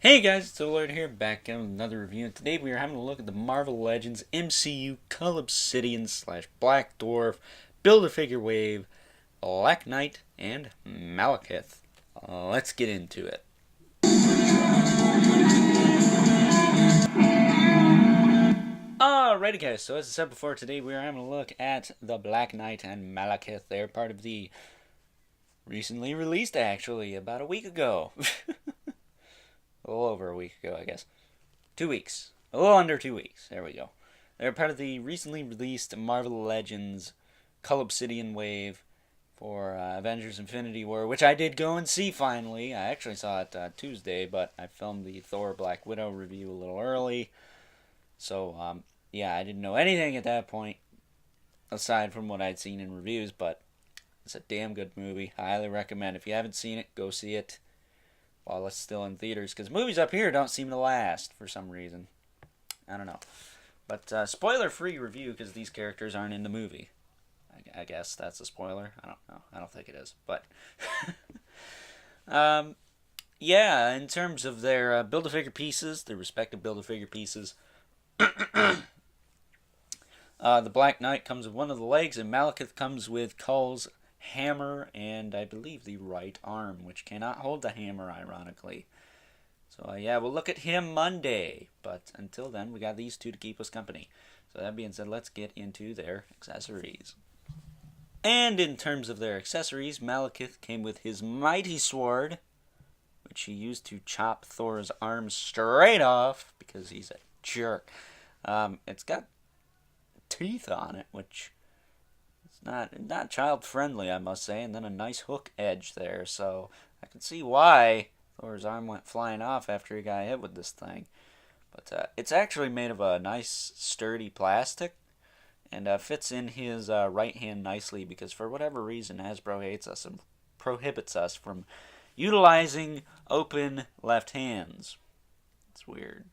Hey guys, it's Lord here, back in with another review, and today we are having a look at the Marvel Legends MCU Cull Obsidian / Black Dwarf Build-A-Figure Wave, Black Knight, and Malekith. Let's get into it. Alrighty guys, so as I said before, today we are having a look at the Black Knight and Malekith. They're part of the recently released, actually, about a week ago. A little over a week ago, I guess. 2 weeks. A little under 2 weeks. There we go. They're part of the recently released Marvel Legends Cull Obsidian wave for Avengers Infinity War, which I did go and see finally. I actually saw it Tuesday, but I filmed the Thor Black Widow review a little early. So, yeah, I didn't know anything at that point, aside from what I'd seen in reviews, but it's a damn good movie. I highly recommend. If you haven't seen it, go see it while it's still in theaters, because movies up here don't seem to last for some reason. I don't know. But spoiler-free review, because these characters aren't in the movie. I guess that's a spoiler. I don't know. I don't think it is. But, yeah, in terms of their Build-A-Figure pieces, their respective Build-A-Figure pieces, the Black Knight comes with one of the legs, and Malekith comes with Cull's hammer and I believe the right arm, which cannot hold the hammer, ironically. So yeah, we'll look at him Monday, but until then we got these two to keep us company. So that being said, let's get into their accessories. And in terms of their accessories, Malekith came with his mighty sword, which he used to chop Thor's arm straight off because he's a jerk. It's got teeth on it, which not child friendly, I must say, and then a nice hook edge there, so I can see why Thor's arm went flying off after he got hit with this thing. But it's actually made of a nice sturdy plastic, and fits in his right hand nicely, because for whatever reason Hasbro hates us and prohibits us from utilizing open left hands. It's weird.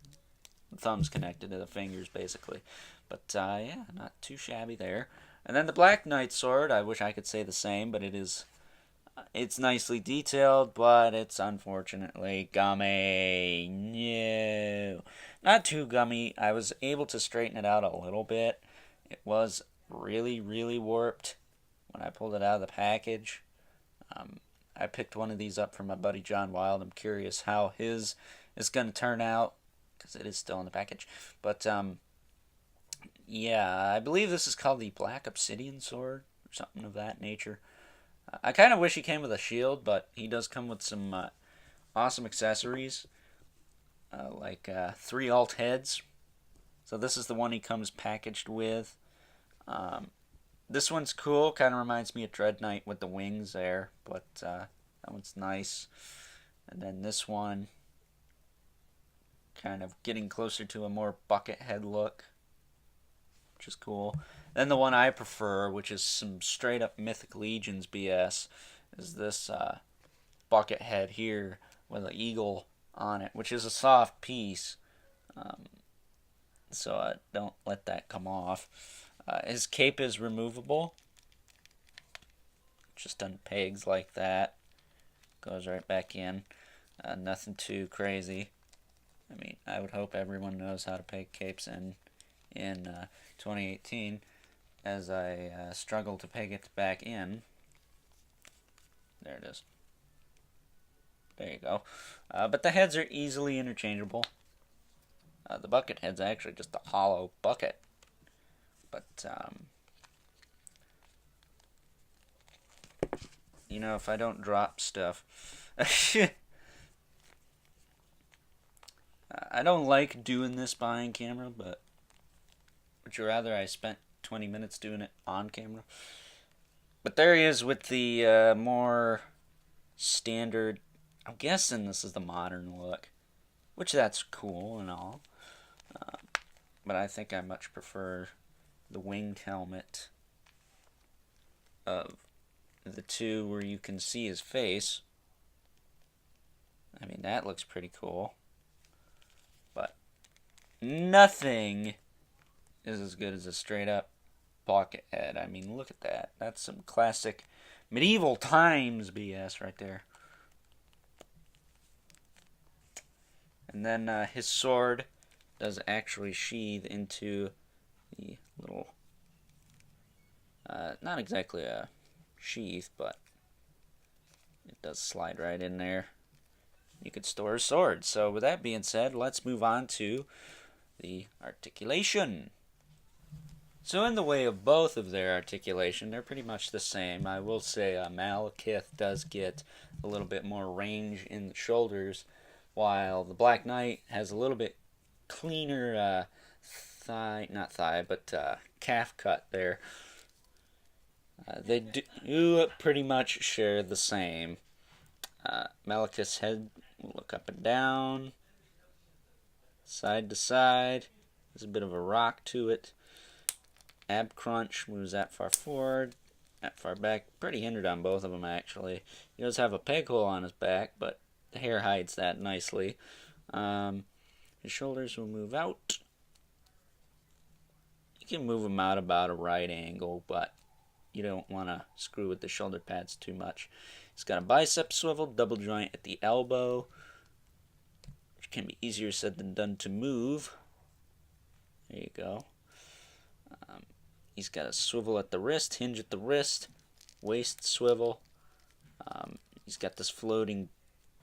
The thumb's connected to the fingers, basically. But yeah, not too shabby there. And then the Black Knight sword, I wish I could say the same, but it's nicely detailed, but it's unfortunately gummy. No. Not too gummy. I was able to straighten it out a little bit. It was really, really warped when I pulled it out of the package. I picked one of these up from my buddy John Wild. I'm curious how his is going to turn out, because it is still in the package. But, yeah, I believe this is called the Black Obsidian Sword, or something of that nature. I kind of wish he came with a shield, but he does come with some awesome accessories, like 3 alt heads. So this is the one he comes packaged with. This one's cool, kind of reminds me of Dread Knight with the wings there, but that one's nice. And then this one, kind of getting closer to a more bucket head look, which is cool. Then the one I prefer, which is some straight up Mythic Legions BS, is this bucket head here with an eagle on it, which is a soft piece. So don't let that come off. His cape is removable. Just unpegs like that. Goes right back in. Nothing too crazy. I mean, I would hope everyone knows how to peg capes in 2018, as I struggle to peg it back in. There it is. There you go. But the heads are easily interchangeable. The bucket head's actually just a hollow bucket. But, you know, if I don't drop stuff... I don't like doing this behind camera, but would you rather I spent 20 minutes doing it on camera? But there he is with the more standard, I'm guessing this is the modern look, which that's cool and all. But I think I much prefer the winged helmet of the two where you can see his face. I mean, that looks pretty cool. But nothing is as good as a straight up bucket head. I mean, look at that. That's some classic medieval times BS right there. And then his sword does actually sheathe into the little, not exactly a sheath, but it does slide right in there. You could store a sword. So with that being said, let's move on to the articulation. So in the way of both of their articulation, they're pretty much the same. I will say Malekith does get a little bit more range in the shoulders, while the Black Knight has a little bit cleaner calf cut there. They do pretty much share the same. Malekith's head will look up and down, side to side. There's a bit of a rock to it. Ab crunch moves that far forward, that far back. Pretty hindered on both of them, actually. He does have a peg hole on his back, but the hair hides that nicely. His shoulders will move out. You can move them out about a right angle, but you don't want to screw with the shoulder pads too much. He's got a bicep swivel, double joint at the elbow, which can be easier said than done to move. There you go. He's got a swivel at the wrist, hinge at the wrist, waist swivel. He's got this floating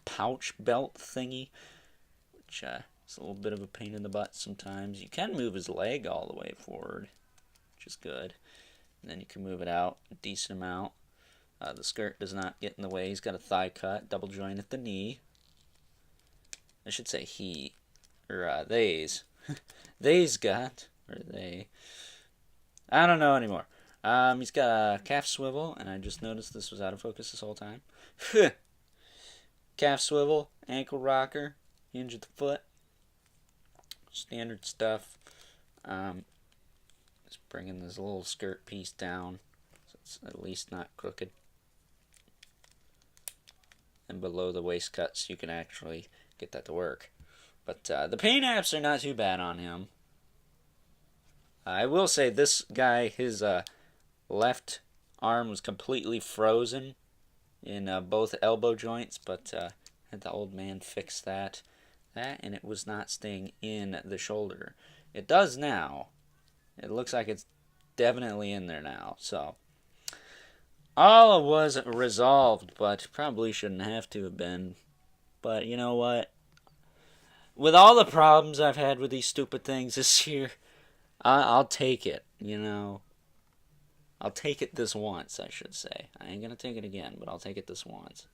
pouch belt thingy, which is a little bit of a pain in the butt sometimes. You can move his leg all the way forward, which is good. And then you can move it out a decent amount. The skirt does not get in the way. He's got a thigh cut, double joint at the knee. I should say he, or they's. They's got, or they. I don't know anymore. He's got a calf swivel, and I just noticed this was out of focus this whole time. Calf swivel, ankle rocker, hinge at the foot. Standard stuff. Just bringing this little skirt piece down, so it's at least not crooked. And below the waist cuts, you can actually get that to work. But the pain apps are not too bad on him. I will say this guy, his left arm was completely frozen in both elbow joints, but had the old man fix that, and it was not staying in the shoulder. It does now. It looks like it's definitely in there now, so all was resolved, but probably shouldn't have to have been. But you know what? With all the problems I've had with these stupid things this year, I'll take it, you know. I'll take it this once, I should say. I ain't gonna take it again, but I'll take it this once.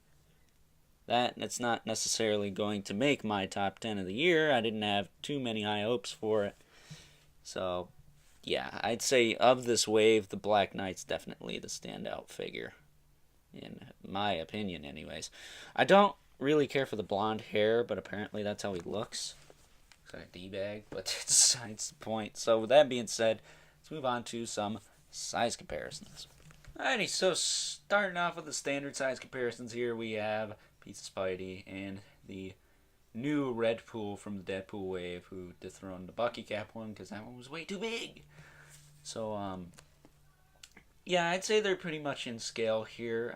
It's not necessarily going to make my top 10 of the year. I didn't have too many high hopes for it. So, yeah, I'd say of this wave, the Black Knight's definitely the standout figure. In my opinion, anyways. I don't really care for the blonde hair, but apparently that's how he looks. Looks like a D-bag, but it's the point. So with that being said, let's move on to some size comparisons. Alrighty, so starting off with the standard size comparisons here, we have Pizza Spidey and the new Red Pool from the Deadpool wave, who dethroned the Bucky Cap one because that one was way too big. So, yeah, I'd say they're pretty much in scale here.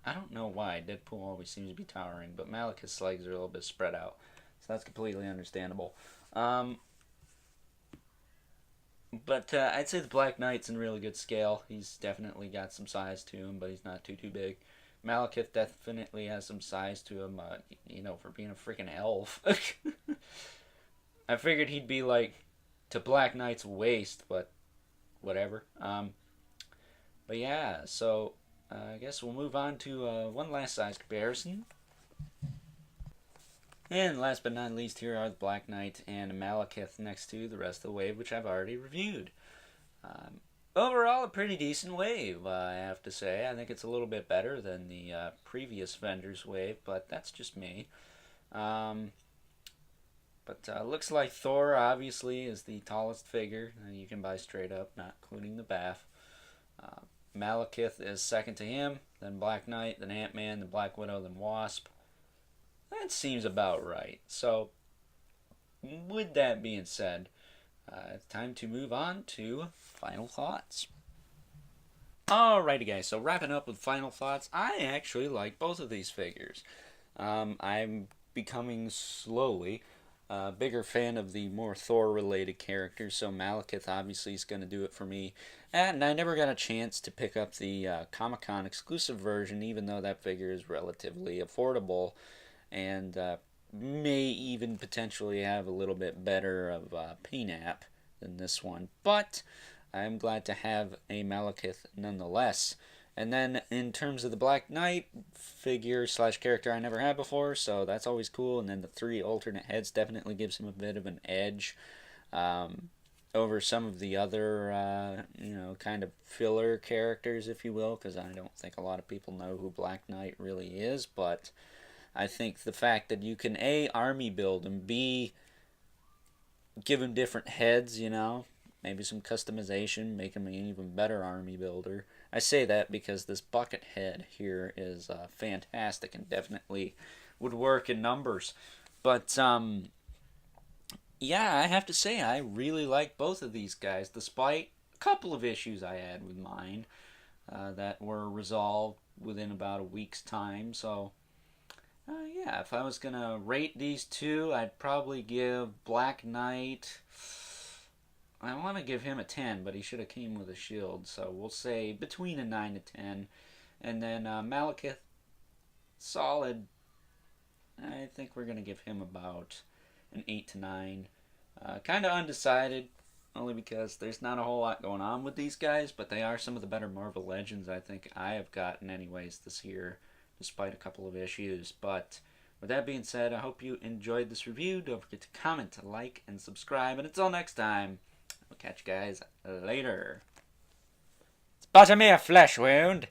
I don't know why. Deadpool always seems to be towering, but Malekith's legs are a little bit spread out. So that's completely understandable. But I'd say the Black Knight's in really good scale. He's definitely got some size to him, but he's not too big. Malekith definitely has some size to him, for being a freaking elf. I figured he'd be like to Black Knight's waist, but whatever. But yeah, so I guess we'll move on to one last size comparison. And last but not least, here are the Black Knight and Malekith next to the rest of the wave, which I've already reviewed. Overall, a pretty decent wave, I have to say. I think it's a little bit better than the previous Avengers wave, but that's just me. Looks like Thor, obviously, is the tallest figure you can buy straight up, not including the bath. Malekith is second to him, then Black Knight, then Ant-Man, then Black Widow, then Wasp. That seems about right. So, with that being said, it's time to move on to final thoughts. Alrighty guys, so wrapping up with final thoughts, I actually like both of these figures. I'm becoming slowly a bigger fan of the more Thor-related characters, so Malekith obviously is going to do it for me. And I never got a chance to pick up the Comic-Con exclusive version, even though that figure is relatively affordable and may even potentially have a little bit better of a paint app than this one. But I'm glad to have a Malekith nonetheless. And then in terms of the Black Knight figure slash character I never had before, so that's always cool. And then the 3 alternate heads definitely gives him a bit of an edge over some of the other, kind of filler characters, if you will, because I don't think a lot of people know who Black Knight really is. But I think the fact that you can A, army build, and B, give him different heads, maybe some customization, make him an even better army builder. I say that because this bucket head here is fantastic and definitely would work in numbers. But, yeah, I have to say, I really like both of these guys, despite a couple of issues I had with mine that were resolved within about a week's time. So, yeah, if I was going to rate these two, I'd probably give Black Knight... I want to give him a 10, but he should have came with a shield, so we'll say between a 9 to 10. And then Malekith, solid. I think we're going to give him about an 8 to 9. Kind of undecided, only because there's not a whole lot going on with these guys, but they are some of the better Marvel Legends I think I have gotten anyways this year, despite a couple of issues. But with that being said, I hope you enjoyed this review. Don't forget to comment, like, and subscribe. And until next time, I'll catch you guys later. Spot me a flesh wound.